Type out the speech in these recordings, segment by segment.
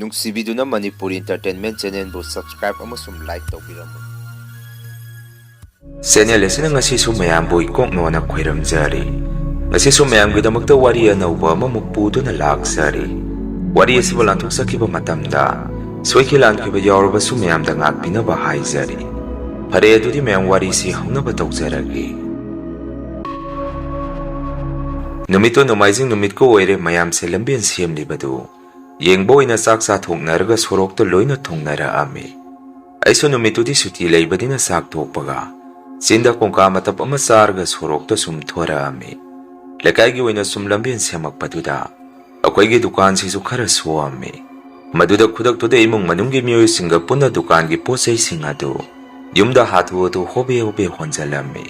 ꯅꯨꯡꯁꯤꯕꯤꯗꯨꯅ Manipur entertainment ꯆꯦꯅꯦꯜꯕꯨ subscribe ꯑꯃꯁꯨꯡ like ꯇꯧꯕꯤꯔꯝꯃꯨ꯫ Channel ꯑꯁꯤꯅ ꯉꯁꯤꯁꯨ ꯃꯌꯥꯝꯕꯨ ꯏꯀꯣꯛꯅꯣꯅ ꯈꯣꯏꯔꯝꯖꯔꯤ꯫ ꯉꯁꯤꯁꯨ ꯃꯌꯥꯝꯒꯤꯗꯃꯛꯇ ꯋꯥꯔꯤ ꯑꯅꯧꯕ ꯑꯃꯃꯨꯛ ꯄꯨꯗꯨꯅ ꯂꯥꯛꯆꯔꯤ꯫ ꯋꯥꯔꯤ ꯑꯁꯤꯕꯨ ꯂꯥꯟꯊꯣꯛꯆꯈꯤꯕ ꯃꯇꯝꯗ ꯁꯣꯏꯈꯤ ꯂꯥꯟꯈꯤꯕ ꯌꯥꯎꯔꯕꯁꯨ ꯃꯌꯥꯝꯗ ꯉꯥꯛꯄꯤꯅꯕ ꯍꯥꯏꯖꯔꯤ꯫ ꯐꯔꯦ ꯑꯗꯨꯗꯤ ꯃꯌꯥꯝ ꯋꯥꯔꯤꯁꯤ ꯍꯧꯅꯕ ꯇꯧꯖꯔꯒꯦ꯫ ꯅꯨꯃꯤꯠꯇꯣ ꯅꯣꯡꯃꯥꯏꯖꯤꯡ ꯅꯨꯃꯤꯠꯀ ꯑꯣꯏꯔꯦ ꯃꯌꯥꯝꯁꯦ ꯂꯝꯕꯦꯟ ꯁꯦꯝꯂꯤꯕꯗꯨ ꯌꯦꯡꯕ ꯑꯣꯏꯅ ꯆꯥꯛ ꯆꯥꯊꯣꯛꯅꯔꯒ ꯁꯣꯔꯣꯛꯇ ꯂꯣꯏꯅ ꯊꯨꯡꯅꯔꯛꯑꯝꯃꯤ꯫ ꯑꯩꯁꯨ ꯅꯨꯃꯤꯠꯇꯨꯗꯤ ꯁꯨꯇꯤ ꯂꯩꯕꯅꯤꯅ ꯆꯥꯛ ꯇꯣꯛꯄꯒ ꯆꯤꯟꯗ ꯀꯣꯡꯀꯥ ꯃꯇꯞ ꯑꯃ ꯆꯥꯔꯒ ꯁꯣꯔꯣꯛꯇ ꯁꯨꯝ ꯊꯣꯔꯛꯑꯝꯃꯤ꯫ ꯂꯩꯀꯥꯏꯒꯤ ꯑꯣꯏꯅ ꯁꯨꯝ ꯂꯝꯕꯦꯟ ꯁꯦꯝꯃꯛꯄꯗꯨꯗ ꯑꯩꯈꯣꯏꯒꯤ ꯗꯨꯀꯥꯟꯁꯤꯁꯨ ꯈꯔ ꯁꯣꯛꯑꯝꯃꯤ꯫ ꯃꯗꯨꯗ ꯈꯨꯗꯛꯇꯨꯗ ꯏꯃꯨꯡ ꯃꯅꯨꯡꯒꯤ ꯃꯤꯑꯣꯏꯁꯤꯡꯒ ꯄꯨꯟꯅ ꯗꯨꯀꯥꯟꯒꯤ ꯄꯣꯠꯆꯩꯁꯤꯡ ꯑꯗꯨ ꯌꯨꯝꯗ ꯍꯥꯊꯨ ꯍꯥꯊꯨ ꯍꯣꯕꯦ ꯍꯣꯕꯦ ꯍꯣꯟꯖꯜꯂꯝꯃꯤ꯫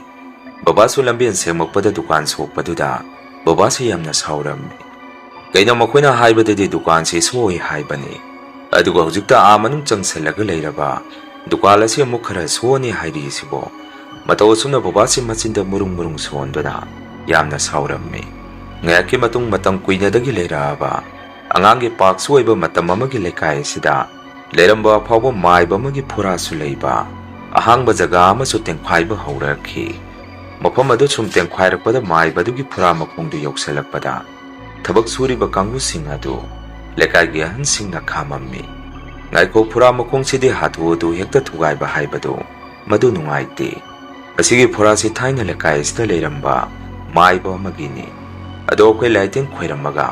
ꯕꯕꯥꯁꯨ ꯂꯝꯕꯦꯟ ꯁꯦꯝꯃꯛꯄꯗ ꯗꯨꯀꯥꯟ ꯁꯣꯛꯄꯗꯨꯗ ꯕꯕꯥꯁꯨ ꯌꯥꯝꯅ ꯁꯥꯎꯔꯝꯃꯤ꯫ ꯀꯩꯅꯣ ꯃꯈꯣꯏꯅ ꯍꯥꯏꯕꯗꯗꯤ ꯗꯨꯀꯥꯟꯁꯤ ꯁꯣꯛꯏ ꯍꯥꯏꯕꯅꯤ, ꯑꯗꯨꯒ ꯍꯧꯖꯤꯛꯇ ꯃꯅꯨꯡ ꯆꯪꯁꯜꯂꯒ ꯂꯩꯔꯕ ꯗꯨꯀꯥꯟ ꯑꯁꯤ ꯑꯃꯨꯛ ꯈꯔ ꯁꯣꯛꯑꯅꯤ ꯍꯥꯏꯔꯤꯁꯤꯕꯣ꯫ ꯃꯇꯧ ꯑꯁꯨꯝꯅ ꯕꯕꯥꯁꯤ ꯃꯆꯤꯟꯗ ꯃꯨꯔꯨꯡ ꯃꯨꯔꯨꯡ ꯁꯣꯟꯗꯨꯅ ꯌꯥꯝꯅ ꯁꯥꯎꯔꯝꯃꯤ꯫ ꯉꯥꯏꯍꯥꯛꯀꯤ ꯃꯇꯨꯡ ꯃꯇꯝ ꯀꯨꯏꯅꯗꯒꯤ ꯂꯩꯔꯛꯑꯕ ꯑꯉꯥꯡꯒꯤ ꯄꯥꯛꯁꯨ ꯑꯣꯏꯕ ꯃꯇꯝ ꯑꯃꯒꯤ ꯂꯩꯀꯥꯏ ꯑꯁꯤꯗ ꯂꯩꯔꯝꯕ ꯑꯐꯥꯎꯕ ꯃꯥꯏꯕ ꯑꯃꯒꯤ ꯐꯨꯔꯥꯁꯨ ꯂꯩꯕ ꯑꯍꯥꯡꯕ ꯖꯒꯥ ꯑꯃꯁꯨ ꯇꯦꯡꯈꯥꯏꯕ ꯍꯧꯔꯛꯈꯤ꯫ ꯃꯐꯝ ꯑꯗꯨ ꯁꯨꯝ ꯇꯦꯡꯈꯥꯏꯔꯛꯄꯗ ꯃꯥꯏꯕꯗꯨꯒꯤ ꯐꯨꯔꯥ ꯃꯈꯣꯡꯗꯨ ꯌꯧꯁꯜꯂꯛꯄꯗ ꯊꯕꯛ ꯁꯨꯔꯤꯕ ꯀꯥꯡꯕꯨꯁꯤꯡ ꯑꯗꯨ ꯂꯩꯀꯥꯏꯒꯤ ꯑꯍꯟꯁꯤꯡꯅ ꯈꯥꯝꯃꯝꯃꯤ꯫ ꯉꯥꯏꯈꯣ, ꯐꯨꯔꯥ ꯃꯈꯣꯡꯁꯤꯗꯤ ꯍꯥꯊꯨ ꯍꯥꯊꯨ ꯍꯦꯛꯇ ꯊꯨꯒꯥꯏꯕ ꯍꯥꯏꯕꯗꯨ ꯃꯗꯨ ꯅꯨꯡꯉꯥꯏꯇꯦ꯫ ꯃꯁꯤꯒꯤ ꯐꯨꯔꯥꯁꯤ ꯊꯥꯏꯅ ꯂꯩꯀꯥꯏ ꯑꯁꯤꯗ ꯂꯩꯔꯝꯕ ꯃꯥꯏꯕ ꯑꯃꯒꯤꯅꯤ꯫ ꯑꯗꯣ ꯑꯩꯈꯣꯏ ꯂꯥꯏꯇꯤꯟ ꯈꯣꯏꯔꯝꯃꯒ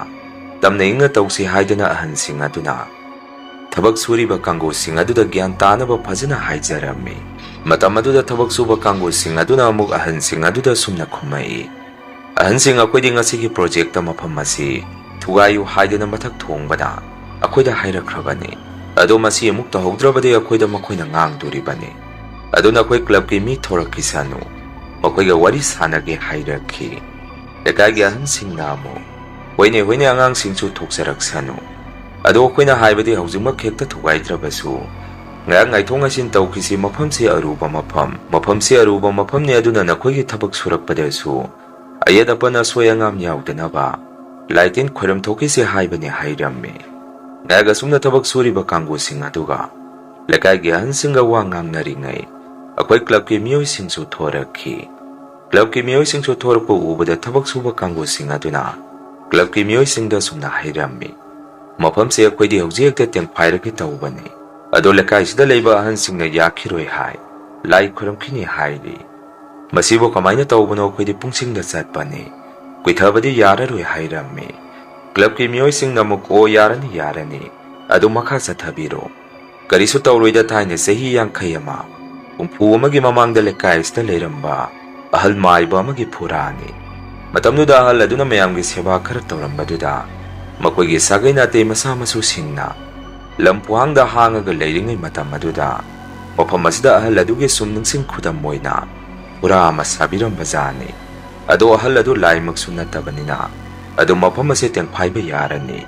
ꯇꯝꯅ ꯏꯪꯅ ꯇꯧꯁꯤ ꯍꯥꯏꯗꯨꯅ ꯑꯍꯟꯁꯤꯡ ꯑꯗꯨꯅ ꯊꯕꯛ ꯁꯨꯔꯤꯕ ꯀꯥꯡꯕꯨꯁꯤꯡ ꯑꯗꯨꯗ ꯒ꯭ꯌꯥꯟ ꯇꯥꯅꯕ ꯐꯖꯅ ꯍꯥꯏꯖꯔꯝꯃꯤ꯫ ꯃꯇꯝ ꯑꯗꯨꯗ ꯊꯕꯛ ꯁꯨꯕ ꯀꯥꯡꯕꯨꯁꯤꯡ ꯑꯗꯨꯅ ꯑꯃꯨꯛ ꯑꯍꯟꯁꯤꯡ ꯑꯗꯨꯗ ꯁꯨꯝꯅ ꯈꯨꯝꯃꯛꯏ, ꯑꯍꯟꯁꯤꯡ, ꯑꯩꯈꯣꯏꯗꯤ ꯉꯁꯤꯒꯤ ꯄ꯭ꯔꯣꯖꯦꯛꯇ ꯃꯐꯝ ꯑꯁꯤ ꯊꯨꯒꯥꯏꯌꯨ ꯍꯥꯏꯗꯨꯅ ꯃꯊꯛ ꯊꯣꯡꯕꯗ ꯑꯩꯈꯣꯏꯗ ꯍꯥꯏꯔꯛꯈ꯭ꯔꯕꯅꯤ꯫ ꯑꯗꯣ ꯃꯁꯤ ꯑꯃꯨꯛ ꯇꯧꯍꯧꯗ꯭ꯔꯕꯗꯤ ꯑꯩꯈꯣꯏꯗ ꯃꯈꯣꯏꯅ ꯉꯥꯡꯗꯣꯔꯤꯕꯅꯤ꯫ ꯑꯗꯨꯅ ꯑꯩꯈꯣꯏ ꯀ꯭ꯂꯕꯀꯤ ꯃꯤ ꯊꯣꯔꯛꯈꯤꯁꯅꯨ, ꯃꯈꯣꯏꯒ ꯋꯥꯔꯤ ꯁꯥꯟꯅꯒꯦ ꯍꯥꯏꯔꯛꯈꯤ꯫ ꯂꯩꯀꯥꯏꯒꯤ ꯑꯍꯟꯁꯤꯡꯅ ꯑꯃꯨꯛ ꯍꯣꯏꯅꯦ ꯍꯣꯏꯅꯦ ꯑꯉꯥꯡꯁꯤꯡꯁꯨ ꯊꯣꯛꯆꯔꯛꯁꯅꯨ, ꯑꯗꯣ ꯑꯩꯈꯣꯏꯅ ꯍꯥꯏꯕꯗꯤ ꯍꯧꯖꯤꯛꯃꯛ ꯍꯦꯛꯇ ꯊꯨꯒꯥꯏꯗ꯭ꯔꯕꯁꯨ ꯉꯥꯏꯍꯥꯛ ꯉꯥꯏꯊꯣꯛ ꯉꯥꯏꯁꯤꯟ ꯇꯧꯈꯤꯁꯤ꯫ ꯃꯐꯝꯁꯤ ꯑꯔꯨꯕ ꯃꯐꯝꯁꯤ ꯑꯔꯨꯕ ꯃꯐꯝꯅꯤ, ꯑꯗꯨꯅ ꯅꯈꯣꯏꯒꯤ ꯊꯕꯛ ꯁꯨꯔꯛꯄꯗꯁꯨ ꯑꯌꯦꯠ ꯑꯄꯟ ꯑꯁꯣꯏ ꯑꯉꯥꯝ ꯌꯥꯎꯗꯅꯕ ꯂꯥꯏꯇꯤꯟ ꯈꯣꯏꯔꯝꯊꯣꯛꯈꯤꯁꯤ ꯍꯥꯏꯕꯅꯤ ꯍꯥꯏꯔꯝꯃꯤ꯫ ꯉꯥꯏꯍꯥꯛ ꯑꯁꯨꯝꯅ ꯊꯕꯛ ꯁꯨꯔꯤꯕ ꯀꯥꯡꯕꯨꯁꯤꯡ ꯑꯗꯨꯒ ꯂꯩꯀꯥꯏꯒꯤ ꯑꯍꯟꯁꯤꯡꯒ ꯋꯥ ꯉꯥꯡꯅꯔꯤꯉꯩ ꯑꯩꯈꯣꯏ ꯀ꯭ꯂꯕꯀꯤ ꯃꯤꯑꯣꯏꯁꯤꯡꯁꯨ ꯊꯣꯔꯛꯈꯤ꯫ ꯀ꯭ꯂꯕꯀꯤ ꯃꯤꯑꯣꯏꯁꯤꯡꯁꯨ ꯊꯣꯔꯛꯄ ꯎꯕꯗ ꯊꯕꯛ ꯁꯨꯕ ꯀꯥꯡꯕꯨꯁꯤꯡ ꯑꯗꯨꯅ ꯀ꯭ꯂꯕꯀꯤ ꯃꯤꯑꯣꯏꯁꯤꯡꯗ ꯁꯨꯝꯅ ꯍꯥꯏꯔꯝꯃꯤ, ꯃꯐꯝꯁꯦ ꯑꯩꯈꯣꯏꯗꯤ ꯍꯧꯖꯤꯛ ꯍꯦꯛꯇ ꯇꯦꯡꯈꯥꯏꯔꯒꯦ ꯇꯧꯕꯅꯤ, ꯑꯗꯣ ꯂꯩꯀꯥꯏꯁꯤꯗ ꯂꯩꯕ ꯑꯍꯟꯁꯤꯡꯅ ꯌꯥꯈꯤꯔꯣꯏ ꯍꯥꯏ, ꯂꯥꯏ ꯈꯨꯔꯨꯝꯈꯤꯅꯤ ꯍꯥꯏꯔꯤ꯫ ꯃꯁꯤꯕꯨ ꯀꯃꯥꯏꯅ ꯇꯧꯕꯅꯣ, ꯑꯩꯈꯣꯏꯗꯤ ꯄꯨꯡꯁꯤꯡꯗ ꯆꯠꯄꯅꯤ, ꯀꯨꯏꯊꯕꯗꯤ ꯌꯥꯔꯔꯣꯏ ꯍꯥꯏꯔꯝꯃꯤ꯫ ꯀ꯭ꯂꯕꯀꯤ ꯃꯤꯑꯣꯏꯁꯤꯡꯅ ꯑꯃꯨꯛ ꯑꯣ ꯌꯥꯔꯅꯤ ꯌꯥꯔꯅꯤ, ꯑꯗꯨ ꯃꯈꯥ ꯆꯠꯊꯕꯤꯔꯣ, ꯀꯔꯤꯁꯨ ꯇꯧꯔꯣꯏꯗ, ꯊꯥꯏꯅ ꯆꯍꯤ 50 ꯍꯨꯝꯐꯨ ꯑꯃꯒꯤ ꯃꯃꯥꯡꯗ ꯂꯩꯀꯥꯏ ꯑꯁꯤꯗ ꯂꯩꯔꯝꯕ ꯑꯍꯜ ꯃꯥꯏꯕ ꯑꯃꯒꯤ ꯐꯨꯔꯥꯅꯤ꯫ ꯃꯇꯝꯗꯨꯗ ꯑꯍꯜ ꯑꯗꯨꯅ ꯃꯌꯥꯝꯒꯤ ꯁꯦꯕꯥ ꯈꯔ ꯇꯧꯔꯝꯕꯗꯨꯗ ꯃꯈꯣꯏꯒꯤ ꯁꯥꯒꯩ ꯅꯥꯇꯩ ꯃꯆꯥ ꯃꯁꯨꯁꯤꯡꯅ ꯂꯝ ꯐꯨꯍꯥꯡꯗ ꯍꯥꯡꯉꯒ ꯂꯩꯔꯤꯉꯩ ꯃꯇꯝ ꯑꯗꯨꯗ ꯃꯐꯝ ꯑꯁꯤꯗ ꯑꯍꯜ ꯑꯗꯨꯒꯤ ꯁꯨꯝ ꯅꯤꯡꯁꯤꯡ ꯈꯨꯗꯝ ꯑꯣꯏꯅ ꯐꯨꯔꯥ ꯑꯃ ꯁꯥꯕꯤꯔꯝꯕꯖꯥꯠꯅꯤ꯫ ꯑꯗꯣ ꯑꯍꯜ ꯑꯗꯨ ꯂꯥꯏꯃꯛꯁꯨ ꯅꯠꯇꯕꯅꯤꯅ ꯑꯗꯨ ꯃꯐꯝ ꯑꯁꯤ ꯇꯦꯡꯈꯥꯏꯕ ꯌꯥꯔꯅꯤ,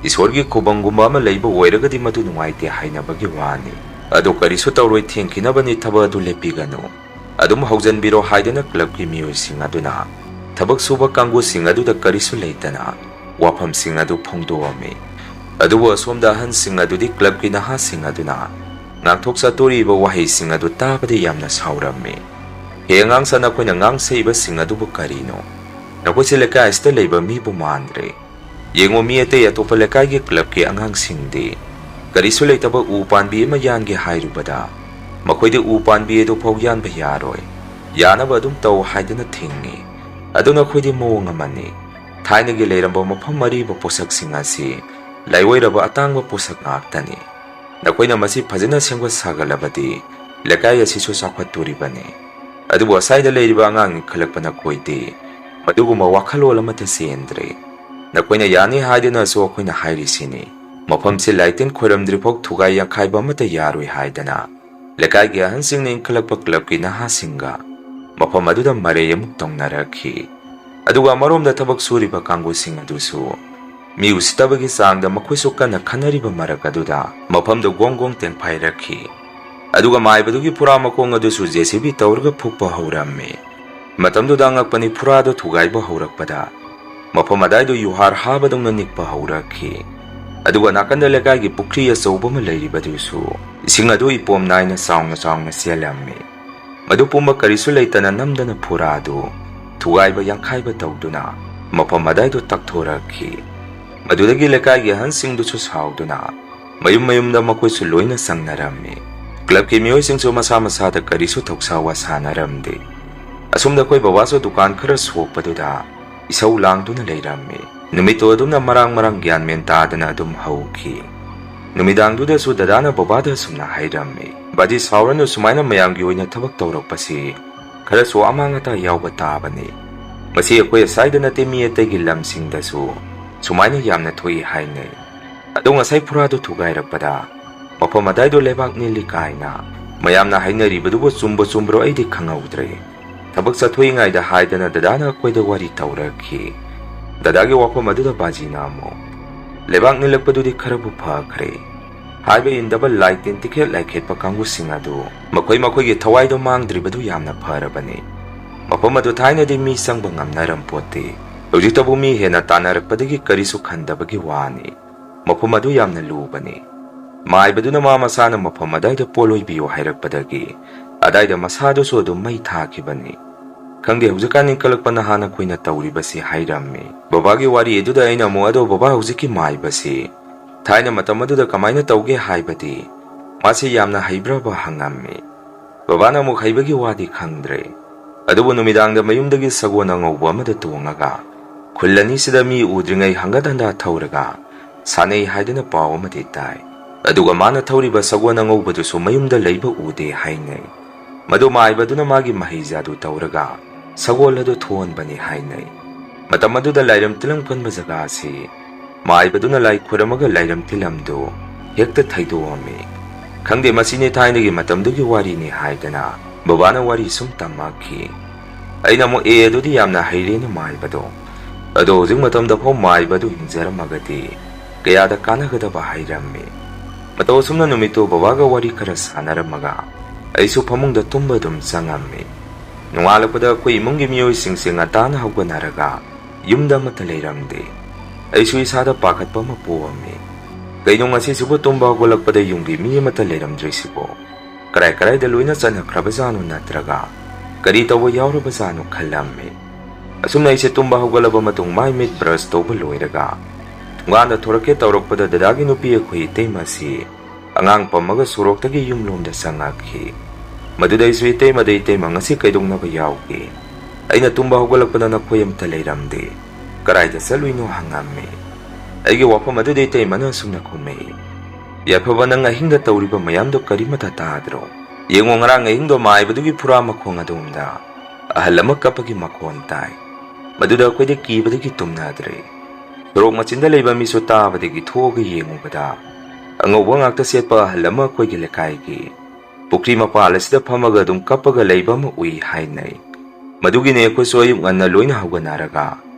ꯏꯁꯣꯔꯒꯤ ꯈꯨꯕꯝꯒꯨꯝꯕ ꯑꯃ ꯂꯩꯕ ꯑꯣꯏꯔꯒꯗꯤ ꯃꯗꯨ ꯅꯨꯡꯉꯥꯏꯇꯦ ꯍꯥꯏꯅꯕꯒꯤ ꯋꯥꯅꯤ, ꯑꯗꯣ ꯀꯔꯤꯁꯨ ꯇꯧꯔꯣꯏ, ꯊꯦꯡꯈꯤꯅꯕꯅꯤ, ꯊꯕꯛ ꯑꯗꯨ ꯂꯦꯞꯄꯤꯒꯅꯨ, ꯑꯗꯨꯝ ꯍꯧꯖꯟꯕꯤꯔꯣ ꯍꯥꯏꯗꯨꯅ ꯀ꯭ꯂꯕꯀꯤ ꯃꯤꯑꯣꯏꯁꯤꯡ ꯑꯗꯨꯅ ꯊꯕꯛ ꯁꯨꯕ ꯀꯥꯡꯕꯨꯁꯤꯡ ꯑꯗꯨꯗ ꯀꯔꯤꯁꯨ ꯂꯩꯇꯅ ꯋꯥꯐꯝꯁꯤꯡ ꯑꯗꯨ ꯐꯣꯡꯗꯣꯛꯑꯝꯃꯤ꯫ ꯑꯗꯨꯕꯨ ꯑꯁꯣꯝꯗ ꯑꯍꯟꯁꯤꯡ ꯑꯗꯨꯗꯤ ꯀ꯭ꯂꯕꯀꯤ ꯅꯍꯥꯁꯤꯡ ꯑꯗꯨꯅ ꯉꯥꯡꯊꯣꯛ ꯆꯠꯇꯣꯔꯤꯕ ꯋꯥꯍꯩꯁꯤꯡ ꯑꯗꯨ ꯇꯥꯕꯗ ꯌꯥꯝꯅ ꯁꯥꯎꯔꯝꯃꯤ꯫ ꯍꯦ ꯑꯉꯥꯡꯁꯥ, ꯅꯈꯣꯏꯅ ꯉꯥꯡꯁꯩꯕꯁꯤꯡ ꯑꯗꯨꯕꯨ ꯀꯔꯤꯅꯣ? ꯅꯈꯣꯏꯁꯦ ꯂꯩꯀꯥꯏ ꯑꯁꯤꯗ ꯂꯩꯕ ꯃꯤꯕꯨ ꯃꯥꯟꯗ꯭ꯔꯦ꯫ ꯌꯦꯡꯉꯣ, ꯃꯤ ꯑꯇꯩ ꯑꯇꯣꯞꯄ ꯂꯩꯀꯥꯏꯒꯤ ꯀ꯭ꯂꯕꯀꯤ ꯑꯉꯥꯡꯁꯤꯡꯗꯤ ꯀꯔꯤꯁꯨ ꯂꯩꯇꯕ ꯎ ꯄꯥꯟꯕꯤ ꯑꯃ ꯌꯥꯟꯒꯦ ꯍꯥꯏꯔꯨꯕꯗ ꯃꯈꯣꯏꯗꯤ ꯎ ꯄꯥꯟꯕꯤ ꯑꯗꯨ ꯐꯥꯎ ꯌꯥꯟꯕ ꯌꯥꯔꯣꯏ, ꯌꯥꯅꯕ ꯑꯗꯨꯝ ꯇꯧ ꯍꯥꯏꯗꯨꯅ ꯊꯤꯡꯏ꯫ ꯑꯗꯨ ꯅꯈꯣꯏꯗꯤ ꯃꯑꯣꯡ ꯑꯃꯅꯤ, ꯊꯥꯏꯅꯒꯤ ꯂꯩꯔꯝꯕ ꯃꯐꯝ ꯑꯔꯤꯕ ꯄꯣꯠꯁꯛꯁꯤꯡ ꯑꯁꯤ ꯂꯥꯏꯑꯣꯏꯔꯕ ꯑꯇꯥꯡꯕ ꯄꯣꯠꯁꯛ ꯉꯥꯛꯇꯅꯤ꯫ ꯅꯈꯣꯏꯅ ꯃꯁꯤ ꯐꯖꯅ ꯁꯦꯝꯒꯠ ꯁꯥꯒꯠꯂꯕꯗꯤ ꯂꯩꯀꯥꯏ ꯑꯁꯤꯁꯨ ꯆꯥꯎꯈꯠꯇꯣꯔꯤꯕꯅꯤ꯫ ꯑꯗꯨꯕꯨ ꯑꯁꯥꯏꯗ ꯂꯩꯔꯤꯕ ꯑꯉꯥꯡ ꯏꯟꯈꯠꯂꯛꯄ ꯅꯈꯣꯏꯗꯤ ꯃꯗꯨꯒꯨꯝꯕ ꯋꯥꯈꯜꯂꯣꯟ ꯑꯃꯠꯇ ꯆꯦꯟꯗ꯭ꯔꯦ꯫ ꯅꯈꯣꯏꯅ ꯌꯥꯅꯤ ꯍꯥꯏꯗꯨꯅꯁꯨ ꯑꯩꯈꯣꯏꯅ ꯍꯥꯏꯔꯤꯁꯤꯅꯤ, ꯃꯐꯝꯁꯤ ꯂꯥꯏꯇꯤꯟ ꯈꯣꯏꯔꯝꯗ꯭ꯔꯤꯐꯥꯎ ꯊꯨꯒꯥꯏ ꯌꯥꯡꯈꯥꯏꯕ ꯑꯃꯠꯇ ꯌꯥꯔꯣꯏ ꯍꯥꯏꯗꯅ ꯂꯩꯀꯥꯏꯒꯤ ꯑꯍꯟꯁꯤꯡꯅ ꯏꯟꯈꯠꯂꯛꯄ ꯀ꯭ꯂꯕꯀꯤ ꯅꯍꯥꯁꯤꯡꯒ ꯃꯐꯝ ꯑꯗꯨꯗ ꯃꯔꯩ ꯑꯃꯨꯛ ꯇꯧꯅꯔꯛꯈꯤ꯫ ꯑꯗꯨꯒ ꯑꯃꯔꯣꯝꯗ ꯊꯕꯛ ꯁꯨꯔꯤꯕ ꯀꯥꯡꯕꯨꯁꯤꯡ ꯑꯗꯨꯁꯨ ꯃꯤ ꯎꯁꯤꯠꯇꯕꯒꯤ ꯆꯥꯡꯗ ꯃꯈꯣꯏꯁꯨ ꯀꯟꯅ ꯈꯟꯅꯔꯤꯕ ꯃꯔꯛ ꯑꯗꯨꯗ ꯃꯐꯝꯗꯨ ꯒꯣꯡ ꯒꯣꯡ ꯇꯦꯡꯐꯥꯏꯔꯛꯈꯤ꯫ ꯑꯗꯨꯒ ꯃꯥꯏꯕꯗꯨꯒꯤ ꯐꯨꯔꯥ ꯃꯈꯣꯡ ꯑꯗꯨꯁꯨ JCB ꯇꯧꯔꯒ ꯐꯨꯛꯄ ꯍꯧꯔꯝꯃꯤ꯫ ꯃꯇꯝꯗꯨꯗ ꯑꯉꯛꯄꯅꯤ, ꯐꯨꯔꯥꯗꯨ ꯊꯨꯒꯥꯏꯕ ꯍꯧꯔꯛꯄꯗ ꯃꯐꯝ ꯑꯗꯥꯏꯗꯨ ꯌꯨꯍꯥꯔ ꯍꯥꯕꯗꯧꯅ ꯅꯤꯛꯄ ꯍꯧꯔꯛꯈꯤ꯫ ꯑꯗꯨꯒ ꯅꯥꯀꯟꯗ ꯂꯩꯀꯥꯏꯒꯤ ꯄꯨꯈ꯭ꯔꯤ ꯑꯆꯧꯕ ꯑꯃ ꯂꯩꯔꯤꯕꯗꯨꯁꯨ ꯏꯁꯤꯡ ꯑꯗꯨ ꯏꯄꯣꯝ ꯅꯥꯏꯅ ꯆꯥꯎꯅ ꯆꯦꯜꯂꯝꯃꯤ꯫ ꯃꯗꯨ ꯄꯨꯝꯕ ꯀꯔꯤꯁꯨ ꯂꯩꯇꯅ ꯅꯝꯗꯅ ꯐꯨꯔꯥꯗꯨ ꯊꯨꯒꯥꯏꯕ ꯌꯥꯡꯈꯥꯏꯕ ꯇꯧꯗꯨꯅ ꯃꯐꯝ ꯑꯗꯥꯏꯗꯨ ꯇꯛꯊꯣꯔꯛꯈꯤ꯫ ꯃꯗꯨꯗꯒꯤ ꯂꯩꯀꯥꯏꯒꯤ ꯑꯍꯟꯁꯤꯡꯗꯨꯁꯨ ꯁꯥꯎꯗꯨꯅ ꯃꯌꯨꯝ ꯃꯌꯨꯝꯗ ꯃꯈꯣꯏꯁꯨ ꯂꯣꯏꯅ ꯆꯪꯅꯔꯝꯃꯤ꯫ ꯀ꯭ꯂꯕꯀꯤ ꯃꯤꯑꯣꯏꯁꯤꯡꯁꯨ ꯃꯁꯥ ꯃꯁꯥꯗ ꯀꯔꯤꯁꯨ ꯊꯧꯁꯥ ꯋꯥꯁꯥꯅꯔꯝꯗꯦ꯫ ꯑꯁꯨꯝꯗ ꯑꯩꯈꯣꯏ ꯕꯕꯥꯁꯨ ꯗꯨꯀꯥꯟ ꯈꯔ ꯁꯣꯛꯄꯗꯨꯗ ꯏꯁꯧ ꯂꯥꯡꯗꯨꯅ ꯂꯩꯔꯝꯃꯤ꯫ ꯅꯨꯃꯤꯠꯇꯨ ꯑꯗꯨꯝꯅ ꯃꯔꯥꯡ ꯒ꯭ꯌꯥꯟ ꯃꯦꯟ ꯇꯥꯗꯅ ꯑꯗꯨꯝ ꯍꯧꯈꯤ꯫ ꯅꯨꯃꯤꯗꯥꯡꯗꯨꯗꯁꯨ ꯗꯗꯥꯅ ꯕꯕꯥꯗ ꯑꯁꯨꯝꯅ ꯍꯥꯏꯔꯝꯃꯤ, "ꯕꯥꯖꯤ ꯁꯥꯎꯔꯅꯨ, ꯁꯨꯃꯥꯏꯅ ꯃꯌꯥꯝꯒꯤ ꯑꯣꯏꯅ ꯊꯕꯛ ꯇꯧꯔꯛꯄꯁꯤ ꯈꯔꯁꯨ ꯑꯃꯥꯡ ꯑꯇꯥ ꯌꯥꯎꯕ ꯇꯥꯕꯅꯤ꯫ ꯃꯁꯤ ꯑꯩꯈꯣꯏ ꯑꯁꯥꯏꯗ ꯅꯠꯇꯦ, ꯃꯤ ꯑꯇꯩꯒꯤ ꯂꯝꯁꯤꯡꯗꯁꯨ ꯁꯨꯃꯥꯏꯅ ꯌꯥꯝꯅ ꯊꯣꯛꯏ ꯍꯥꯏꯅꯩ꯫ ꯑꯗꯣ ꯉꯁꯥꯏ ꯐꯨꯔꯥꯗꯨ ꯊꯨꯒꯥꯏꯔꯛꯄꯗ ꯃꯐꯝ ꯑꯗꯥꯏꯗꯣ ꯂꯩꯕꯥꯛ ꯅꯦꯜꯂꯤ ꯀꯥꯏꯅ ꯃꯌꯥꯝꯅ ꯍꯥꯏꯅꯔꯤꯕꯗꯨꯕꯨ ꯆꯨꯝꯕ꯭ꯔꯣ ꯑꯩꯗꯤ ꯈꯪꯍꯧꯗ꯭ꯔꯦ꯫ ꯊꯕꯛ ꯆꯠꯊꯣꯛꯏꯉꯩꯗ ꯍꯥꯏꯗꯅ ꯗꯗꯥꯅ ꯑꯩꯈꯣꯏꯗ ꯋꯥꯔꯤ ꯇꯧꯔꯛꯈꯤ꯫ ꯗꯗꯥꯒꯤ ꯋꯥꯐꯝ ꯑꯗꯨꯗ ꯕꯥꯖꯤꯅ ꯑꯃꯨꯛ, ꯂꯩꯕꯥꯛ ꯅꯦꯜꯂꯛꯄꯗꯨꯗꯤ ꯈꯔꯕꯨ ꯐꯈ꯭ꯔꯦ꯫ ꯍꯥꯏꯕ ꯏꯟꯗꯕ ꯂꯥꯏ ꯇꯤꯟ ꯇꯤꯀꯦꯠ ꯂꯥꯏꯈꯦꯠꯄ ꯀꯥꯡꯕꯨꯁꯤꯡ ꯑꯗꯨ ꯃꯈꯣꯏꯒꯤ ꯊꯋꯥꯏꯗꯣ ꯃꯥꯡꯗ꯭ꯔꯤꯕꯗꯨ ꯌꯥꯝꯅ ꯐꯔꯕꯅꯤ꯫ ꯃꯐꯝ ꯑꯗꯨ ꯊꯥꯏꯅꯗꯤ ꯃꯤ ꯆꯪꯕ ꯉꯝꯅꯔꯝꯄꯣꯠꯇꯦ꯫ ꯍꯧꯖꯤꯛꯇꯕꯨ ꯃꯤ ꯍꯦꯟꯅ ꯇꯥꯟꯅꯔꯛꯄꯗꯒꯤ ꯀꯔꯤꯁꯨ ꯈꯟꯗꯕꯒꯤ ꯋꯥꯅꯤ꯫ ꯃꯐꯝ ꯑꯗꯨ ꯌꯥꯝꯅ ꯂꯨꯕꯅꯤ꯫ ꯃꯥꯏꯕꯗꯨꯅ ꯃꯥ ꯃꯁꯥꯅ ꯃꯐꯝ ꯑꯗꯥꯏꯗ ꯄꯣꯠꯂꯣꯏꯕꯤꯌꯨ ꯍꯥꯏꯔꯛꯄꯗꯒꯤ ꯑꯗꯥꯏꯗ ꯃꯁꯥꯗꯨꯁꯨ ꯑꯗꯨꯝ ꯃꯩ ꯊꯥꯈꯤꯕꯅꯤ꯫ ꯈꯪꯗꯦ ꯍꯧꯖꯤꯛꯀꯥꯟ ꯏꯟꯈꯠꯂꯛꯄ ꯅꯍꯥꯟ ꯑꯩꯈꯣꯏꯅ ꯇꯧꯔꯤꯕꯁꯤ ꯍꯥꯏꯔꯝꯃꯤ꯫ ꯕꯕꯥꯒꯤ ꯋꯥꯔꯤ ꯑꯗꯨꯗ ꯑꯩꯅ ꯑꯃꯨꯛ, ꯑꯗꯣ ꯕꯕꯥ ꯍꯧꯖꯤꯛꯀꯤ ꯃꯥꯏꯕꯁꯤ ꯊꯥꯏꯅ ꯃꯇꯝ ꯑꯗꯨꯗ ꯀꯃꯥꯏꯅ ꯇꯧꯒꯦ ꯍꯥꯏꯕꯗꯤ ꯃꯥꯁꯤ ꯌꯥꯝꯅ ꯍꯩꯕ꯭ꯔꯕ ꯍꯪꯉꯝꯃꯤ꯫ ꯕꯕꯥꯅ ꯑꯃꯨꯛ ꯍꯩꯕꯒꯤ ꯋꯥꯗꯤ ꯈꯪꯗ꯭ꯔꯦ, ꯑꯗꯨꯕꯨ ꯅꯨꯃꯤꯗꯥꯡꯗ ꯃꯌꯨꯝꯗꯒꯤ ꯁꯒꯣꯜ ꯑꯉꯧꯕ ꯑꯃꯗ ꯇꯣꯡꯉꯒ ꯈꯨꯜ ꯑꯅꯤꯁꯤꯗ ꯃꯤ ꯎꯗ꯭ꯔꯤꯉꯩ ꯍꯪꯒꯠ ꯍꯟꯗꯥ ꯊꯧꯔꯒ ꯁꯥꯟꯅꯩ ꯍꯥꯏꯗꯅ ꯄꯥꯎ ꯑꯃꯗꯤ తాꯏ꯫ ꯑꯗꯨꯒ ꯃꯥꯅ ꯊꯧꯔꯤꯕ ꯁꯒꯣꯜ ꯑꯉꯧꯕꯗꯨꯁꯨ ꯃꯌꯨꯝꯗ ꯂꯩꯕ ꯎꯗꯦ ꯍꯥꯏꯅꯩ꯫ ꯃꯗꯨ ꯃꯥꯏꯕꯗꯨꯅ ꯃꯥꯒꯤ ꯃꯍꯩ ꯖꯥꯗꯨ ꯇꯧꯔꯒ ꯁꯒꯣꯜ ꯑꯗꯨ ꯊꯣꯛꯍꯟꯕꯅꯤ ꯍꯥꯏꯅꯩ꯫ ꯃꯇꯝ ꯑꯗꯨꯗ ꯂꯥꯏꯔꯝ ꯇꯤꯂꯝ ꯀꯟꯕ ꯖꯒꯥꯁꯤ ꯃꯥꯏꯕꯗꯨꯅ ꯂꯥꯏ ꯈꯨꯔꯝꯃꯒ ꯂꯥꯏꯔꯝ ꯇꯤꯂꯝꯗꯨ ꯍꯦꯛꯇ ꯊꯩꯗꯣꯛꯑꯝꯃꯤ꯫ ꯈꯪꯗꯦ ꯃꯁꯤꯅꯤ ꯊꯥꯏꯅꯒꯤ ꯃꯇꯝꯗꯨꯒꯤ ꯋꯥꯔꯤꯅꯤ ꯍꯥꯏꯗꯅ ꯕꯕꯥꯅ ꯋꯥꯔꯤ ꯁꯨꯝ ꯇꯝꯃꯛꯈꯤ꯫ ꯑꯩꯅ ꯑꯃꯨꯛ, ꯑꯗꯨꯗꯤ ꯌꯥꯝꯅ ꯍꯩꯔꯦꯅ ꯃꯥꯏꯕꯗꯣ꯫ ꯑꯗꯣ ꯍꯧꯖꯤꯛ ꯃꯇꯝꯗ ꯐꯥꯎ ꯃꯥꯏꯕꯗꯨ ꯍꯤꯡꯖꯔꯝꯃꯒꯗꯤ ꯀꯌꯥꯗ ꯀꯥꯟꯅꯒꯗꯕ ꯍꯥꯏꯔꯝꯃꯤ꯫ ꯃꯇꯧ ꯑꯁꯨꯝꯅ ꯅꯨꯃꯤꯠꯇꯨ ꯕꯕꯥꯒ ꯋꯥꯔꯤ ꯈꯔ ꯁꯥꯟꯅꯔꯝꯃꯒ ꯑꯩꯁꯨ ꯐꯃꯨꯡꯗ ꯇꯨꯝꯕ ꯑꯗꯨꯝ ꯆꯪꯉꯝꯃꯤ꯫ ꯅꯣꯡꯉꯥꯜꯂꯛꯄꯗ ꯑꯩꯈꯣꯏ ꯏꯃꯨꯡꯒꯤ ꯃꯤꯑꯣꯏꯁꯤꯡꯁꯦ ꯉꯟꯇꯥꯅ ꯍꯧꯒꯠꯅꯔꯒ ꯌꯨꯝꯗ ꯑꯃꯠꯇ ꯂꯩꯔꯝꯗꯦ꯫ ꯑꯩꯁꯨ ꯏꯁꯥꯗ ꯄꯥꯈꯠꯄ ꯑꯃ ꯄꯣꯛꯑꯝꯃꯤ꯫ ꯀꯩꯅꯣ ꯉꯁꯤꯁꯤꯕꯨ ꯇꯨꯝꯕ ꯍꯧꯒꯠꯂꯛꯄꯗ ꯌꯨꯝꯒꯤ ꯃꯤ ꯑꯃꯠꯇ ꯂꯩꯔꯝꯗ꯭ꯔꯤꯁꯤꯕꯣ? ꯀꯔꯥꯏꯗ ꯂꯣꯏꯅ ꯆꯠꯅꯈ꯭ꯔꯕꯖꯥꯠꯅꯣ, ꯅꯠꯇ꯭ꯔꯒ ꯀꯔꯤ ꯇꯧꯕ ꯌꯥꯎꯔꯕꯖꯥꯠꯅꯣ ꯈꯜꯂꯝꯃꯤ꯫ ꯑꯁꯨꯝꯅ ꯑꯩꯁꯦ ꯇꯨꯝꯕ ꯍꯧꯒꯠꯂꯕ ꯃꯇꯨꯡ ꯃꯥꯏ ꯃꯤꯠ ꯕ꯭ꯔꯁ ꯇꯧꯕ ꯂꯣꯏꯔꯒ ꯊꯣꯡꯒꯥꯟꯗ ꯊꯣꯔꯛꯀꯦ ꯇꯧꯔꯛꯄꯗ ꯗꯗꯥꯒꯤ ꯅꯨꯄꯤ ꯑꯩꯈꯣꯏ ꯏꯇꯩꯃꯁꯤ ꯑꯉꯥꯡ ꯄꯝꯃꯒ ꯁꯣꯔꯣꯛꯇꯒꯤ ꯌꯨꯝꯂꯣꯝꯗ ꯆꯪꯉꯛꯈꯤ꯫ ꯃꯗꯨꯗ ꯑꯩꯁꯨ, ꯏꯇꯩꯃ ꯉꯁꯤ ꯀꯩꯗꯧꯅꯕ ꯌꯥꯎꯒꯦ? ꯑꯩꯅ ꯇꯨꯝꯕ ꯍꯧꯒꯠꯂꯛꯄꯗ ꯅꯈꯣꯏ ꯑꯃꯠꯇ ꯂꯩꯔꯝꯗꯦ, ꯀꯔꯥꯏꯗ ꯆꯠꯂꯨꯏꯅꯣ ꯍꯪꯉꯝꯃꯤ꯫ ꯑꯩꯒꯤ ꯋꯥꯐꯝ ꯑꯗꯨꯗ ꯏꯇꯩꯃꯅ ꯑꯁꯨꯝꯅ ꯈꯨꯝꯃꯛꯏ, ꯌꯥꯏꯐꯕ ꯅꯪ ꯑꯍꯤꯡꯗ ꯇꯧꯔꯤꯕ ꯃꯌꯥꯝꯗꯣ ꯀꯔꯤꯃꯠꯇ ꯇꯥꯗ꯭ꯔꯣ? ꯌꯦꯡꯉꯣ, ꯉꯔꯥꯡ ꯑꯍꯤꯡꯗꯣ ꯃꯥꯏꯕꯗꯨꯒꯤ ꯐꯨꯔꯥ ꯃꯈꯣꯡ ꯑꯗꯣꯝꯗ ꯑꯍꯜ ꯑꯃ ꯀꯞꯄꯒꯤ ꯃꯈꯣꯟ ꯇꯥꯏ꯫ ꯃꯗꯨꯗ ꯑꯩꯈꯣꯏꯗꯤ ꯀꯤꯕꯗꯒꯤ ꯇꯨꯝꯅꯗ꯭ꯔꯦ꯫ ꯁꯣꯔꯣꯛ ꯃꯆꯤꯟꯗ ꯂꯩꯕ ꯃꯤꯁꯨ ꯇꯥꯕꯗꯒꯤ ꯊꯣꯛꯑꯒ ꯌꯦꯡꯉꯨꯕꯗ ꯑꯉꯧꯕ ꯉꯥꯛꯇ ꯁꯦꯠꯄ ꯑꯍꯜ ꯑꯃ ꯑꯩꯈꯣꯏꯒꯤ ꯂꯩꯀꯥꯏꯒꯤ ꯄꯨꯈ꯭ꯔꯤ ꯃꯄꯥꯜ ꯑꯁꯤꯗ ꯐꯝꯃꯒ ꯑꯗꯨꯝ ꯀꯞꯄꯒ ꯂꯩꯕ ꯑꯃ ꯎꯏ ꯍꯥꯏꯅꯩ꯫ ꯃꯗꯨꯒꯤꯅꯦ ꯑꯩꯈꯣꯏꯁꯨ ꯑꯌꯨꯛ ꯉꯟꯅ ꯂꯣꯏꯅ ꯍꯧꯒꯠꯅꯔꯒ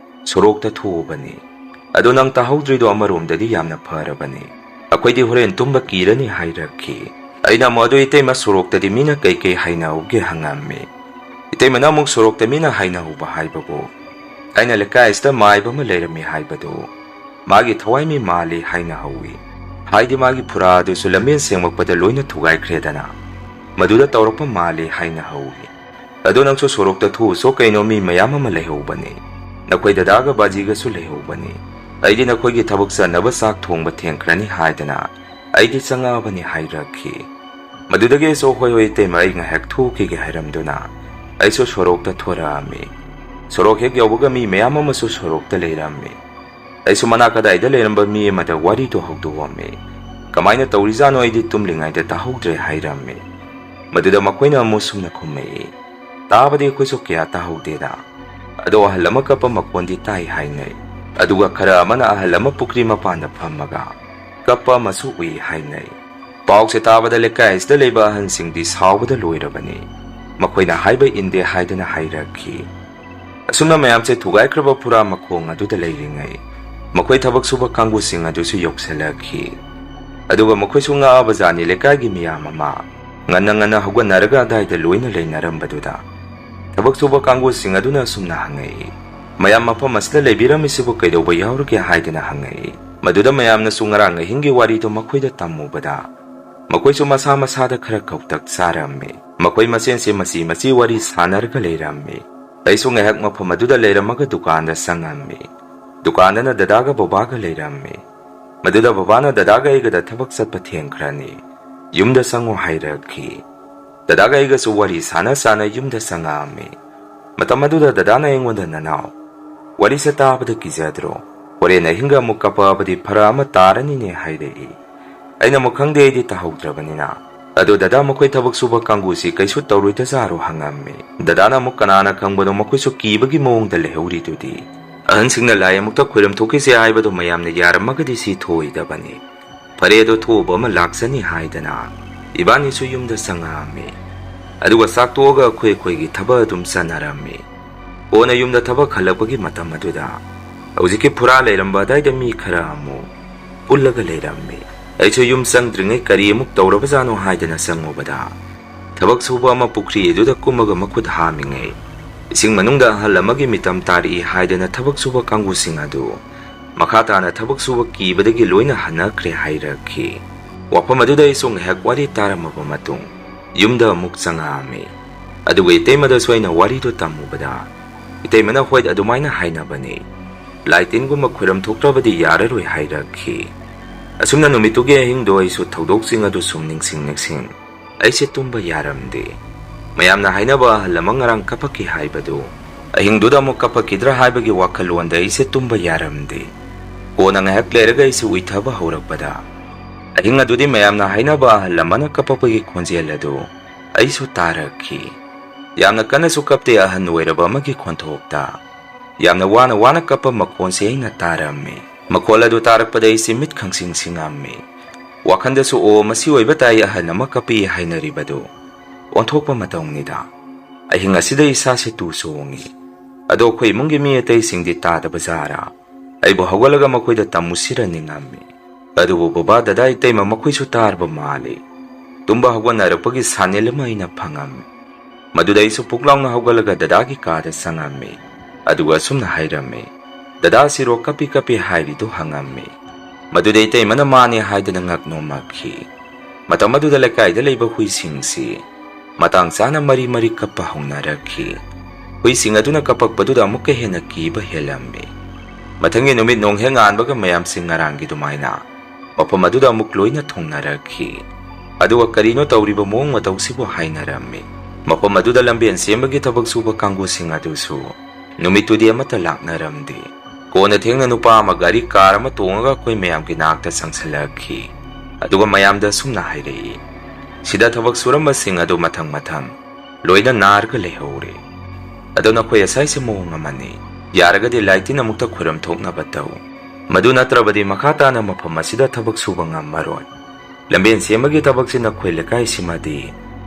ꯁꯣꯔꯣꯛꯇ ꯊꯣꯛꯎꯕꯅꯤ꯫ ꯑꯗꯣ ꯅꯪ ꯇꯥꯍꯧꯗ꯭ꯔꯤꯗꯣ ꯑꯃꯔꯣꯝꯗꯗꯤ ꯌꯥꯝꯅ ꯐꯔꯕꯅꯤ꯫ ꯑꯩꯈꯣꯏꯗꯤ ꯍꯣꯔꯦꯟ ꯇꯨꯝꯕ ꯀꯤꯔꯅꯤ ꯍꯥꯏꯔꯛꯈꯤ꯫ ꯑꯩꯅ ꯑꯃꯨꯛ, ꯑꯗꯨ ꯏꯇꯩꯃ ꯁꯣꯔꯣꯛꯇꯗꯤ ꯃꯤꯅ ꯀꯩ ꯍꯥꯏꯅꯍꯧꯒꯦ ꯍꯪꯉꯝꯃꯤ꯫ ꯏꯇꯩꯃꯅ ꯑꯃꯨꯛ, ꯁꯣꯔꯣꯛꯇ ꯃꯤꯅ ꯍꯥꯏꯅꯍꯧꯕ ꯍꯥꯏꯕꯕꯨ ꯑꯩꯅ ꯂꯩꯀꯥꯏ ꯑꯁꯤꯗ ꯃꯥꯏꯕ ꯑꯃ ꯂꯩꯔꯝꯃꯤ ꯍꯥꯏꯕꯗꯨ ꯃꯥꯒꯤ ꯊꯋꯥꯏꯃꯤ ꯃꯥꯜꯂꯤ ꯍꯥꯏꯅꯍꯧꯏ꯫ ꯍꯥꯏꯗꯤ ꯃꯥꯒꯤ ꯐꯨꯔꯥ ꯑꯗꯨꯁꯨ ꯂꯝꯕꯦꯟ ꯁꯦꯡꯃꯛꯄꯗ ꯂꯣꯏꯅ ꯊꯨꯒꯥꯏꯈ꯭ꯔꯦꯗꯅ ꯃꯗꯨꯗ ꯇꯧꯔꯛꯄ ꯃꯥꯜꯂꯤ ꯍꯥꯏꯅꯍꯧꯏ꯫ ꯑꯗꯣ ꯅꯪꯁꯨ ꯁꯣꯔꯣꯛꯇ ꯊꯣꯛꯎꯁꯣ ꯀꯩꯅꯣ, ꯃꯤ ꯃꯌꯥꯝ ꯑꯃ ꯂꯩꯍꯧꯕꯅꯤ꯫ ꯅꯈꯣꯏ ꯗꯗꯥꯒ ꯕꯥꯖꯤꯒꯁꯨ ꯂꯩꯍꯧꯕꯅꯤ꯫ ꯑꯩꯗꯤ ꯅꯈꯣꯏꯒꯤ ꯊꯕꯛ ꯆꯠꯅꯕ ꯆꯥꯛ ꯊꯣꯡꯕ ꯊꯦꯡꯈ꯭ꯔꯅꯤ ꯍꯥꯏꯗꯅ ꯑꯩꯗꯤ ꯆꯪꯉꯛꯑꯕꯅꯤ ꯍꯥꯏꯔꯛꯈꯤ꯫ ꯃꯗꯨꯗꯒꯤ ꯑꯩꯁꯨ, ꯍꯣꯏ ꯏꯇꯩꯃ, ꯑꯩ ꯉꯥꯏꯍꯥꯛ ꯊꯣꯛꯈꯤꯒꯦ ꯍꯥꯏꯔꯝꯗꯨꯅ ꯑꯩꯁꯨ ꯁꯣꯔꯣꯛꯇ ꯊꯣꯔꯛꯑꯝꯃꯤ꯫ ꯁꯣꯔꯣꯛ ꯍꯦꯛ ꯌꯧꯕꯒ ꯃꯤ ꯃꯌꯥꯝ ꯑꯃꯁꯨ ꯁꯣꯔꯣꯛꯇ ꯂꯩꯔꯝꯃꯤ꯫ ꯑꯩꯁꯨ ꯃꯅꯥꯛ ꯑꯗꯥꯏꯗ ꯂꯩꯔꯝꯕ ꯃꯤ ꯑꯃꯗ ꯋꯥꯔꯤꯗꯣ ꯍꯧꯗꯣꯛꯑꯝꯃꯤ꯫ ꯀꯃꯥꯏꯅ ꯇꯧꯔꯤꯖꯥꯠꯅꯣ ꯑꯩꯗꯤ ꯇꯨꯝꯂꯤꯉꯩꯗ ꯇꯥꯍꯧꯗ꯭ꯔꯦ ꯍꯥꯏꯔꯝꯃꯤ꯫ ꯃꯗꯨꯗ ꯃꯈꯣꯏꯅ ꯑꯃꯨꯛ ꯁꯨꯝꯅ ꯈꯨꯝꯃꯛꯏ, ꯇꯥꯕꯗꯤ ꯑꯩꯈꯣꯏꯁꯨ ꯀꯌꯥ ꯇꯥꯍꯧꯗꯦꯗ, ꯑꯗꯣ ꯑꯍꯜ ꯑꯃ ꯀꯞꯄ ꯃꯈꯣꯟꯗꯤ ꯇꯥꯏ ꯍꯥꯏꯅꯩ꯫ ꯑꯗꯨꯒ ꯈꯔ ꯑꯃꯅ ꯑꯍꯜ ꯑꯃ ꯄꯨꯈ꯭ꯔꯤ ꯃꯄꯥꯟꯗ ꯐꯝꯃꯒ ꯀꯞꯄ ꯑꯃꯁꯨ ꯎꯏ ꯍꯥꯏꯅꯩ꯫ ꯄꯥꯎꯁꯦ ꯇꯥꯕꯗ ꯂꯩꯀꯥꯏ ꯑꯁꯤꯗ ꯂꯩꯕ ꯑꯍꯟꯁꯤꯡꯗꯤ ꯁꯥꯎꯕꯗ ꯂꯣꯏꯔꯕꯅꯤ꯫ ꯃꯈꯣꯏꯅ ꯍꯥꯏꯕ ꯏꯟꯗꯦ ꯍꯥꯏꯗꯅ ꯍꯥꯏꯔꯛꯈꯤ꯫ ꯑꯁꯨꯝꯅ ꯃꯌꯥꯝꯁꯦ ꯊꯨꯒꯥꯏꯈ꯭ꯔꯕ ꯐꯨꯔꯥ ꯃꯈꯣꯡ ꯑꯗꯨꯗ ꯂꯩꯔꯤꯉꯩ ꯃꯈꯣꯏ ꯊꯕꯛ ꯁꯨꯕ ꯀꯥꯡꯕꯨꯁꯤꯡ ꯑꯗꯨꯁꯨ ꯌꯧꯁꯤꯜꯂꯛꯈꯤ꯫ ꯑꯗꯨꯒ ꯃꯈꯣꯏꯁꯨ ꯉꯛꯑꯕꯖꯥꯠꯅꯤ, ꯂꯩꯀꯥꯏꯒꯤ ꯃꯤꯌꯥꯝ ꯑꯃ ꯉꯟꯅ ꯍꯧꯒꯠꯅꯔꯒ ꯑꯗꯥꯏꯗ ꯂꯣꯏꯅ ꯂꯩꯅꯔꯝꯕꯗꯨꯗ ꯊꯕꯛ ꯁꯨꯕ ꯀꯥꯡꯕꯨꯁꯤꯡ ꯑꯗꯨꯅ ꯑꯁꯨꯝꯅ ꯍꯪꯉꯛꯏ, ꯃꯌꯥꯝ ꯃꯐꯝ ꯑꯁꯤꯗ ꯂꯩꯕꯤꯔꯝꯃꯤꯁꯤꯕꯨ ꯀꯩꯗꯧꯕ ꯌꯥꯎꯔꯒꯦ ꯍꯥꯏꯗꯅ ꯍꯪꯉꯛꯏ꯫ Maduda mayamnasu ngarang ahingi warido makoida tammubada makoisu masa masada khara kautak saramme makoi masense masi wari sanarga leiramme aisu ngahak mafam aduda leiramaga dukanda sangamme dukandana dadaga babaga leiramme maduda babana dadaga igada thabak satpa thengkrani yumda sango hairakhi dadaga igasu wari sana yumda sangamme matam aduda dadana engonda nanao wari sa tabada kizadro warena hinga mukapabadi phara ama tarani ne hairei aina mukhangde di tahaudrabanina adu dada makoi thabak suba kangusi kaisu tawroi ta zaro hangamme dadana mukkanana khangbado makoi su kibagi mawong da lehauri tudi ahan singna lai amukta khoiram thoki se haibado mayamna yaramagadi si thoi da bani phare do thoba ma laksani haidana ibani su yumda sangamme aduga saktoga khoi gi thaba dum sanaramme ona yumda thaba khalapagi matam aduda Auziki pura leiramba daida mi khara amu pullaga leiramme aicho yum sangdringai kari amuk tawrabazano haidana sangobada thabak suba ama pukri eduda kumaga makhud hamingai ising manungda ahal amagi mitam tari haidana thabak suba kangu sing adu makhatana thabak suba kibadagi loina hanakre hairakhi wapam aduda isung hek wari taramaba matung yumda amuk sangame aduga iteimada soina wari do tammubada iteimana hoid adumaina hainabani Laitin guma khuram thokrabadi yararoi hairakhi asumna numituge hingdo aisu thodok sing adu sumning sing aise tumba yaramde mayamna hainaba lamangarang kapaki haibadu ahingduda mo kapakidra haibagi wakhalwanda aise tumba yaramde kona ngahak lerega aise uithaba horakpada ahinga dudi mayamna hainaba lamana kapapagi khonjel adu aisu tarakhi yamna kana sukapte ahan oiraba magi khonthokta Yamna wana kapa makon se na tarame makola do tarakpada isi mit khangsing singamme wakhanda su o masi oiba tai ahana makapi hainaribado onthokpa matawngida ahinga sida isa se tu songi ado khoi mungi mi atai singdi ta da bazara aibo hawalaga makoi da tamusira ningamme adu baba dada itai mamakoi su tarba male tumba hawna rapagi sanelama ina phangamme madudai su puklawna hawalaga dada gi ka da sangamme aduga sumna hairame dada siro kapi hairidu hangamme madudai tai mana mane haidana ngakno makhi matamaduda lekai da leiba hui singsi matang sana mari kappa hongna rakhi hui sing aduna kapak paduda amukke hena kiba helamme mathangi numit nong hengan baga mayam singarangi dumaina mapam aduda amuk loina thongna rakhi aduga karino tawriba mong matawsibo hainaramme mapam aduda lambian sembagi thabak suba kangu sing adusu Numitudi amata laknaramdi kona thengna nupa ama gari car ama tongaga koi mayam ki nakta sangsalakhi aduga mayamda sumna hairei sida thabak suramba sing adu mathang loina narga lehore aduna koi asai se mong amani yaraga de laitin amukta khuram thokna batau madu natrabadi makhata na mafam asida thabak subanga maron lamben semagi thabak sina khoi lekai simadi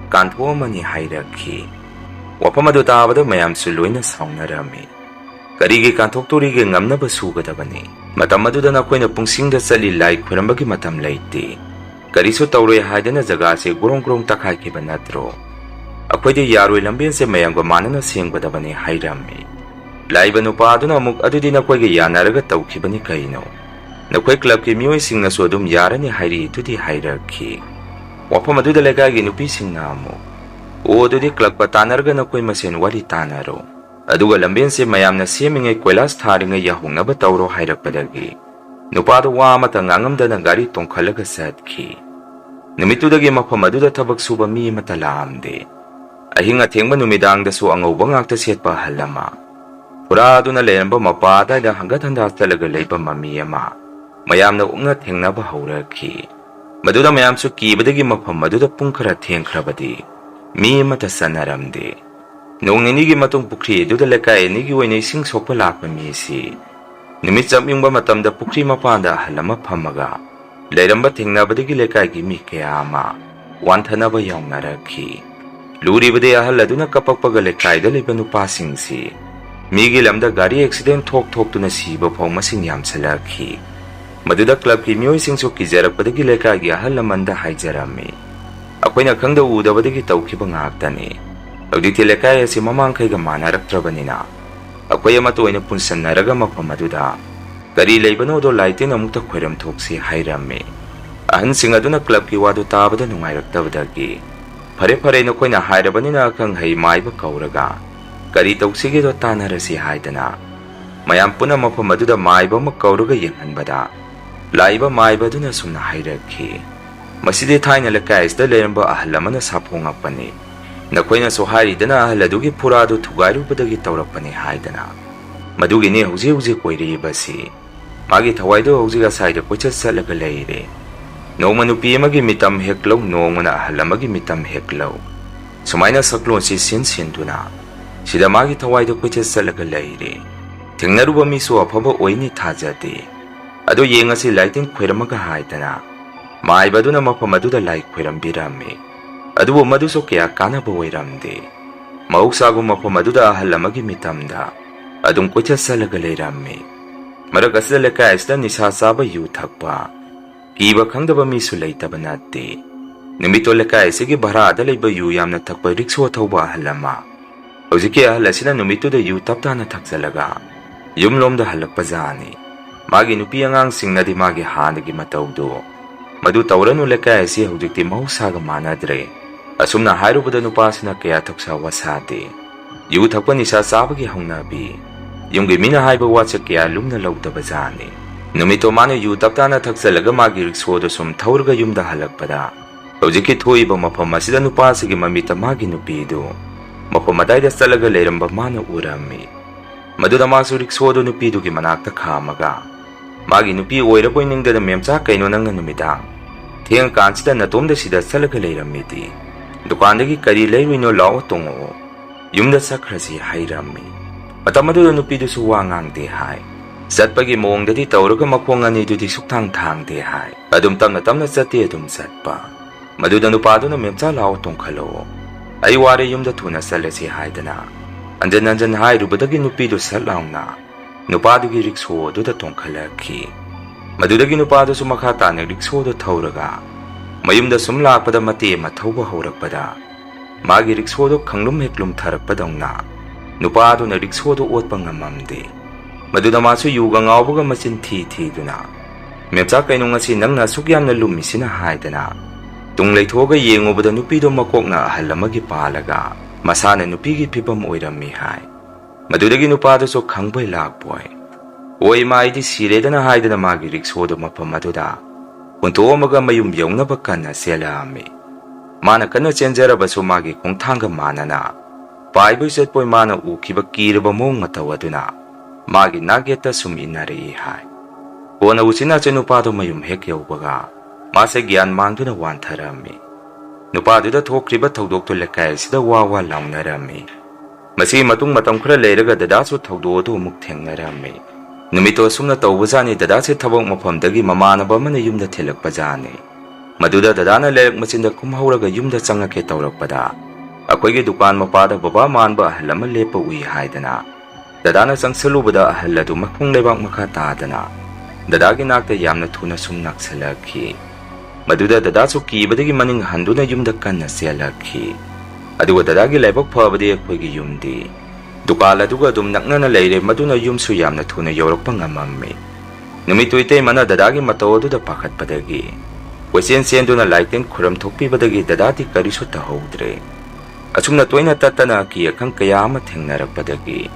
kantho mani hairakhi wapamadu tabada mayam su loina saunarami karigi kanthoktori ge ngamnaba sugadabani matam aduda na koina pungsingda chali lai khurambagi matam leite karisu tawroi haidana jaga se grong takai ke banatro akhoi yaroi lamben se mayamga manana sengbadabani hairami laiba nupa aduna amuk adudi na koi ge yanaraga tawkhibani kaino na koi club ke mioi singna so dum yarani hairi tudi hairakhi wapam aduda lega ge nupi singna amu Odudi club patanarga na koi masen wari tanaro aduga lamben se mayamna semingai koilas tharinga yahungna ba tawro hairakpadagi nupadu wa mata ngangamda na gari tongkhalaga satkhi numitudagi mafam aduda thabak suba mi mata lamde ahinga thengba numidangda su angauba ngakta setpa halama pura aduna leramba mapada da hangat handa talaga leiba mami ama mayamna ungna thengna ba haurakhi maduda mayam su kibadagi mafam aduda pungkhara thengkhrabadi Mi mata sanaramde nong nigi matung pukri duda lekai nigi wai sing sokpa lakpa mi si nimit jamingba matamda pukri mapanda halama phamaga leiramba thengnabadagi lekai gi mi kaya ama wanthanaba yawngarakhi luribade ahal aduna kapakpaga lekai da leiba nupa singsi migi lamda gari accident thok tuna siba phau masing yamsalakhi maduda club ki mioi singso kijarakpadagi lekai gi ahal lamanda haijarame akoina khangda udabadagi tawkhiba ngaktani auditi lekai asi mamang khaiga manaraktrabanina akoya matoina punsannaraga mafam aduda Kari leibanodo laitin amukta khwairam thoksi hairami. Ahansing aduna club ki wadu tabada nungairaktabadagi. Fare nakoina hairabanina akang hai maiba kauraga. Kari tauksige do tanarasi haidana. Mayam puna mafam aduda maiba ma kauraga yenghanbada. Laiba maiba duna sumna hairakhi. Masidi thaina lakaisda leramba ahalamana sapongapani. Nakoina so hairidana ahaladugi puradu thugairubadagi taurakpani haidana. Madugini hauji koiribasi. Magi thawaido hauji asaida kocha salaga leire. Nongma nupi amagi mitam heklo nongmana ahalamagi mitam heklo. Sumaina saklon si sin-sinduna. Sida magi thawaido kocha salaga leire. Thengnaruba misu afaba oini thajate. Ado yengasi laitin khwairamaga haidana. Maibaduna mafamaduda lai khwairambirami. Adubu maduso kaya kanaba oiramde. Mahuksagu mafamaduda ahalamagi mitamda. Adum kocha salaga leirami. Marak asda lekaisda nisa saba yu thakpa. Kiba khangdaba misu leitaba natte. Numito lekaisigi bharada leiba yu yamna thakpa rikso thauba ahalama. Hojiki ahalasina numito da yu taptana thakzalaga. Yumlomda halakpa zani. Magi nupi angang singnadi magi hanagi matawdo. Madu tauranu lekaisi hojikti mahuksaga manadre. Asumna hairubada nupasina kaya thaksa wasate. Yu thakpa nisa sabagi hongnabi. Yung mina haiba watsa kaya lumna lawdaba zani. Numito mano yu taptana thakzalaga magi riksodo sum thaurga yumda halakpada. Hojiki thoiba mafam asida nupasigi mamita magi nupido. Mafam adayda salaga leiramba mano urami. Maduda masu riksodo nupido ki manakta khamaga. Magi nupi oirapoy ningdada memcha kaino nanga numidang. Theng kansida natomda sida salaga leiramiti. Dukandagi kari leiruino lao tongo. Yumda sakrasi hairami. Matamadu nupido su wangangde hai. Satpagi moongdadi tauraga makwangani dudi suktang thangde hai. Adum tamna sati adum satpa. Maduda nupado na memcha lao tongkalo. Ay ware yumda tuna salasi haidana. Anjan hai rubadagi nupido salauna. Nupado gi rikso do da tongkalaki. Madudagi nupado su makata na rikso do tauraga. Mayumda sumla pada mati mathauba haurakpada. Magi rikso do kanglum heklum tharakpadongna. Nupado na rikso do otpangamamde. Maduda masu yuga ngawbaga machin thi-duna. Memcha kainong asi nangna sukyamna lumisina haidana. Tunglay thoga yengobada nupido makokna ahalamagi palaga. Masana nupigi pibam oirami hai. Madudagi nupado so khangbay lakboy. Oy maidi siredana haidana magi rikso do mapamaduda. Kunto maga mayum yongna bakana selami. Mana kana chenjara so magi kung thanga manana. Paiboy setpoy mana ukiba kiraba mong matawaduna. Magi nageta sum inari hai. Kona usina che nupado mayum hekyawbaga. Masa gyan mangduna wantharami. Nupado da thokriba thawdok to lekai sida wawa launarami. Masi matung matam khara leiraga dadasu thawdo do muk thengnarami. Numito sumna tawbazani dadase thabok mafamdagi mamanaba mana yumda thelakpajani. Maduda dadana lerak machinda kumhauraga yumda changake tawrakpada. Akoigi dukan mapada baba manba ahalama lepa ui haidana. Dadana changsalubada ahaladu makung lebak makha tadana. Dadagi nakta yamna thuna sum naksalakhi. Maduda dadasu kibadagi maning handuna yumda kanna selakhi. Aduga dadagi lebak phabadi akoigi yumdi. Dukala duga dum naknana leire maduna yumsu yamna thuna yorakpa ngamammi. Numituite mana dadagi matawodu da pakhatpadagi. Wasen senduna laitin khuram thokpibadagi dadati karisu tahodre. Asumna toina tatana ki akang kaya ama thengnarakpadagi.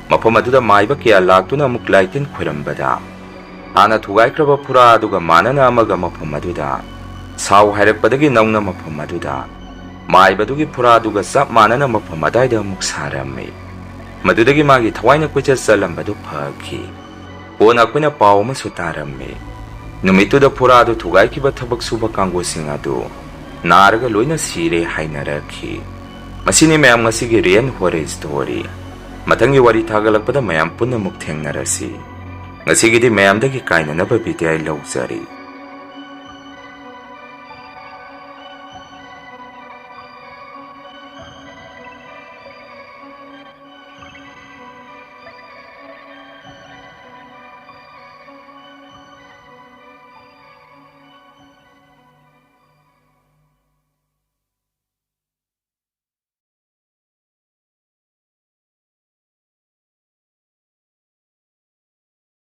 Mafam aduda maiba kaya laktuna amuk laitin khurambada. Hana thugaikraba phura aduga manana amaga mafam aduda. Saw hairakpadagi naungna mafam aduda. Maibadugi phura aduga sap manana mafam adaida amuk sarammi. Madudagi magi thawaina kucha salambadu phakhi. Kona kuna paw ma sutarammi. Numituda phura adu thugaikiba thabak suba kangosing adu naraga loina sire hainarakhi. Masini mayam ngasigi rian hore story. Matangi wari thagalakpada mayam punna muk thengnarasi. Ngasigidi mayamdagi kainanaba bidiyai lawjari.